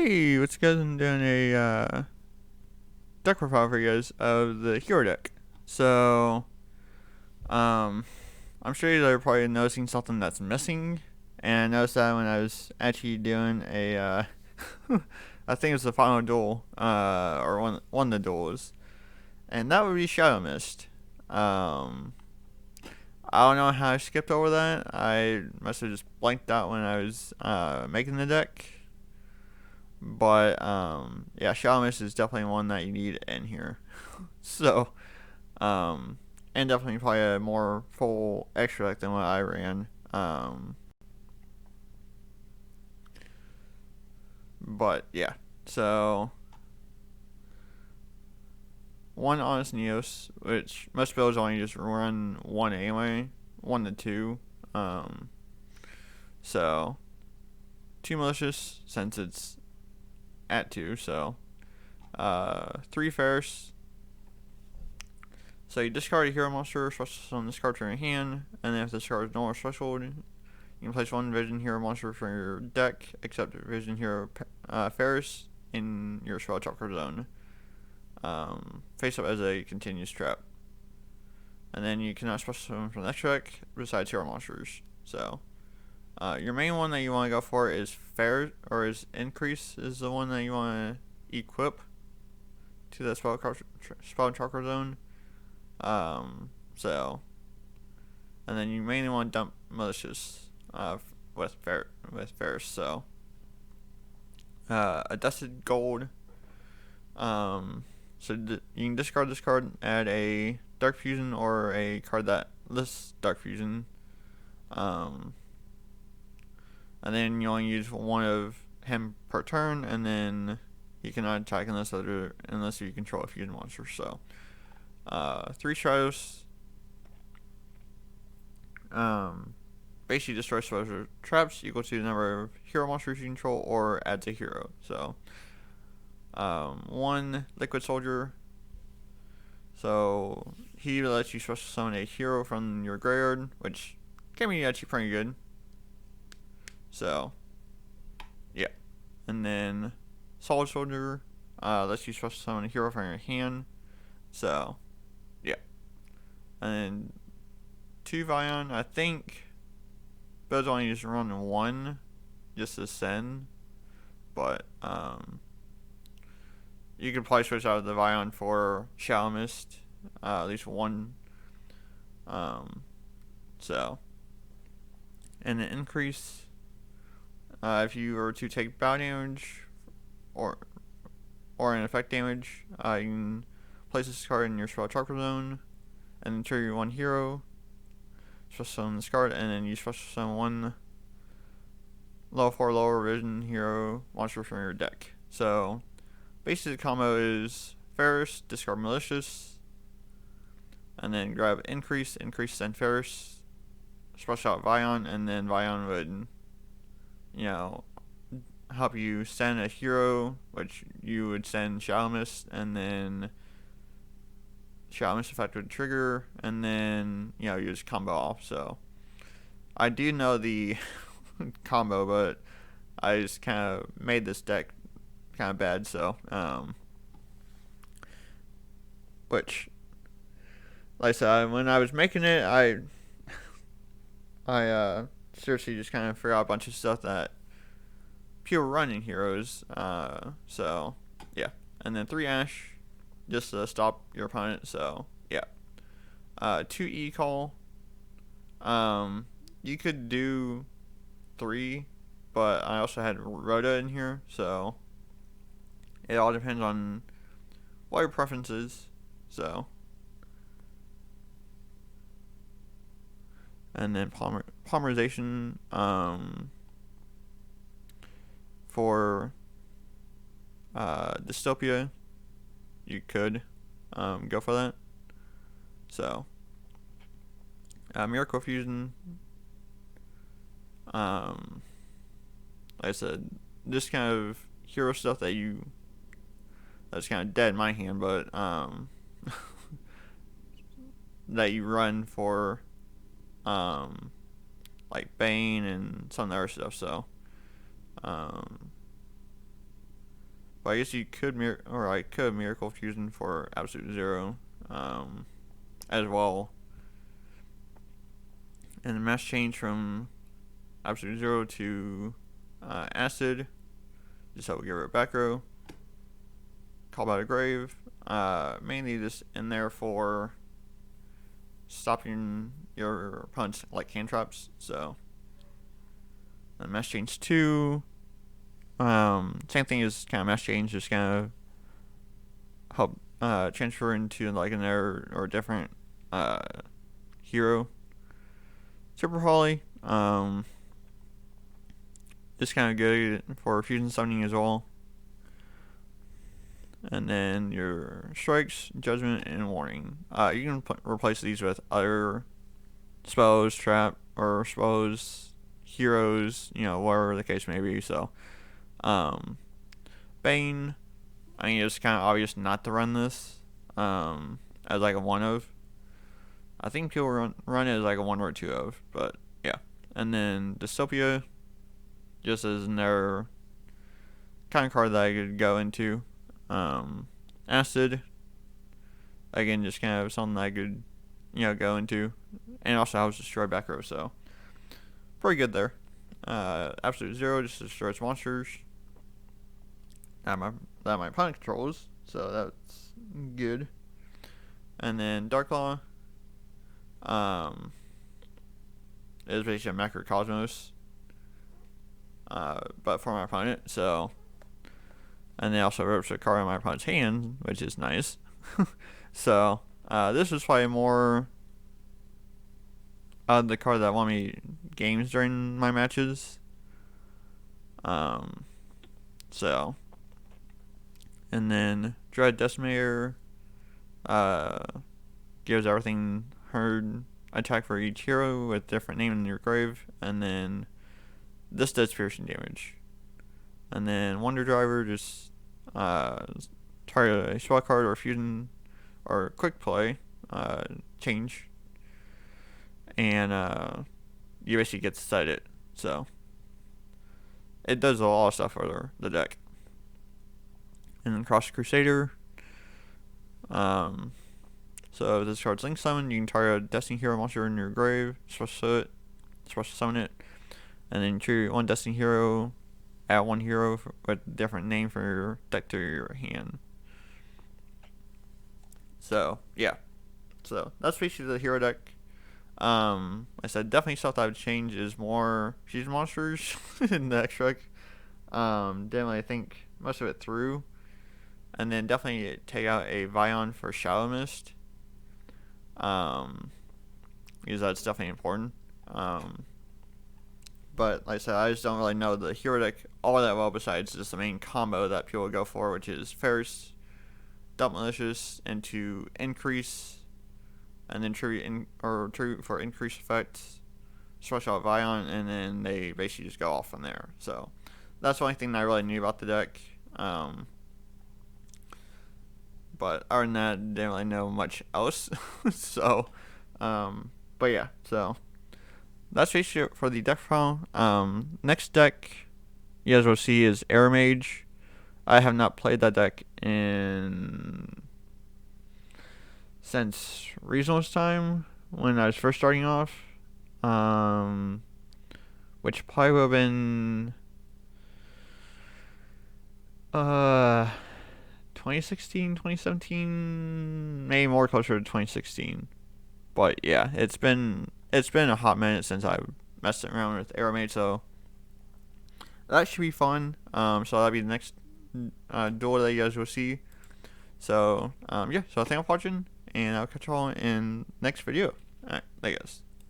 Hey, what's good? I'm doing a deck profile for you guys of the hero deck. So, um, I'm sure you are probably noticing something that's missing, and I noticed that when I was actually doing I think it was the final duel, or one of the duels, and that would be Shadow Mist. Um, I don't know how I skipped over that. I must have just blanked out when I was making the deck. But yeah, Shadow Mist is definitely one that you need in here. So, um, and definitely probably a more full extract than what I ran. But yeah, so one Honest Neos, which most builds only just run one anyway, 1 to 2. Um, so two malicious since it's at 2. So 3 Ferris. So you discard a hero monster, special summon this card from your hand, and then if this card is normal or special, you can place one Vision Hero monster from your deck, except Vision Hero Ferris, in your spell chakra zone. Face up as a continuous trap. And then you cannot special summon from that deck besides hero monsters. So, your main one that you want to go for is Fair, or is Increase, is the one that you want to equip to that spell chakra zone. So, and then you mainly want to dump Malicious with Ferris. So, a dusted gold. So you can discard this card, add a Dark Fusion or a card that lists Dark Fusion. And then you only use one of him per turn, and then he cannot attack unless you control a fusion monster. So, 3 Stratos. Basically destroys special traps equal to the number of hero monsters you control or adds a hero. So, 1 Liquid Soldier. So he lets you special summon a hero from your graveyard, which can be actually pretty good. So, yeah. And then Solid Soldier lets you special summon a hero from your hand. So, yeah. And then 2 Vion, I think those only just run 1 just to send. But, you can probably switch out of the Vion for Shadow Mist, at least 1. So, and the increase, if you were to take bow damage or an effect damage, you can place this card in your spell chakra zone, and then trigger 1 hero, special summon this card, and then you special summon 1 level 4 lower vision hero monster from your deck. So, basically the combo is Ferris, discard Malicious, and then grab Increase, then Ferris, special out Vion, and then Vion would, help you send a hero, which you would send Shadow Mist, and then Shadow Mist effect would trigger, and then, you just combo off. So, I do know the combo, but I just kind of made this deck kind of bad, so, which, like I said, when I was making it, I seriously just kind of forgot a bunch of stuff that pure running heroes. So yeah, and then 3 Ash just to stop your opponent. So yeah, 2 E-Call. You could do 3, but I also had Rhoda in here, so it all depends on what your preference is. So, and then polymerization. For Dystopia, you could go for that. So, Miracle Fusion, like I said, just kind of hero stuff that's kind of dead in my hand, but that you run for like Bane and some of the other stuff. So, but I guess you could I could Miracle Fusion for Absolute Zero, as well. And the mass change from Absolute Zero to Acid, just how we get rid of back row. Call by the Grave, mainly just in there for stopping your opponent's like cantrips. So the mass change 2. Same thing as kind of mass change, just kind of help transfer into like another or different hero. Super Holly, just kind of good for fusion summoning as well. And then your strikes, judgment, and warning. You can replace these with other spells, trap, or spells, heroes, whatever the case may be. So, Bane, I mean, it's kind of obvious not to run this as like a 1 of. I think people run it as like a 1 or a 2 of, but yeah. And then Dystopia, just as another kind of card that I could go into. Acid, again, just kind of something I could, go into. And also helps destroy back row, so pretty good there. Absolute Zero just destroys monsters that my opponent controls, so that's good. And then Dark Claw is basically a Macrocosmos, but for my opponent, so. And they also rips a card in my opponent's hand, which is nice. So, this was probably more the card that won me games during my matches. So, and then Dread Decimator gives everything herd attack for each hero with different name in your grave, and then this does piercing damage. And then Wonder Driver just target a spell card or fusion or quick play change, and you basically get to set it. So it does a lot of stuff for the deck. And then Cross Crusader. So this card's Link Summon. You can target a Destiny Hero monster in your grave, special summon it, and then trigger one Destiny Hero. Add one hero with a different name for your deck to your hand. So, yeah. So, that's basically the hero deck. I said definitely stuff that I would change is more fusion monsters in the next deck. Didn't really think most of it through. And then definitely take out a Vion for Shadow Mist. Because that's definitely important. But like I said, I just don't really know the hero deck all that well, besides just the main combo that people go for, which is Ferris, Dump Malicious into Increase, and then Tribute for Increase effects, Special out Vion, and then they basically just go off from there. So that's the only thing that I really knew about the deck. But other than that, didn't really know much else. So, but yeah, so. That's basically it for the deck file. Next deck you guys will see is Air Mage. I have not played that deck since Regionals time when I was first starting off. Which probably would have been 2016, 2017, maybe more closer to 2016. But yeah, it's been a hot minute since I've messed around with Aeromate, so that should be fun. So that'll be the next duel that you guys will see. So yeah, so thank you for watching, and I'll catch you all in next video. Alright, thank you guys.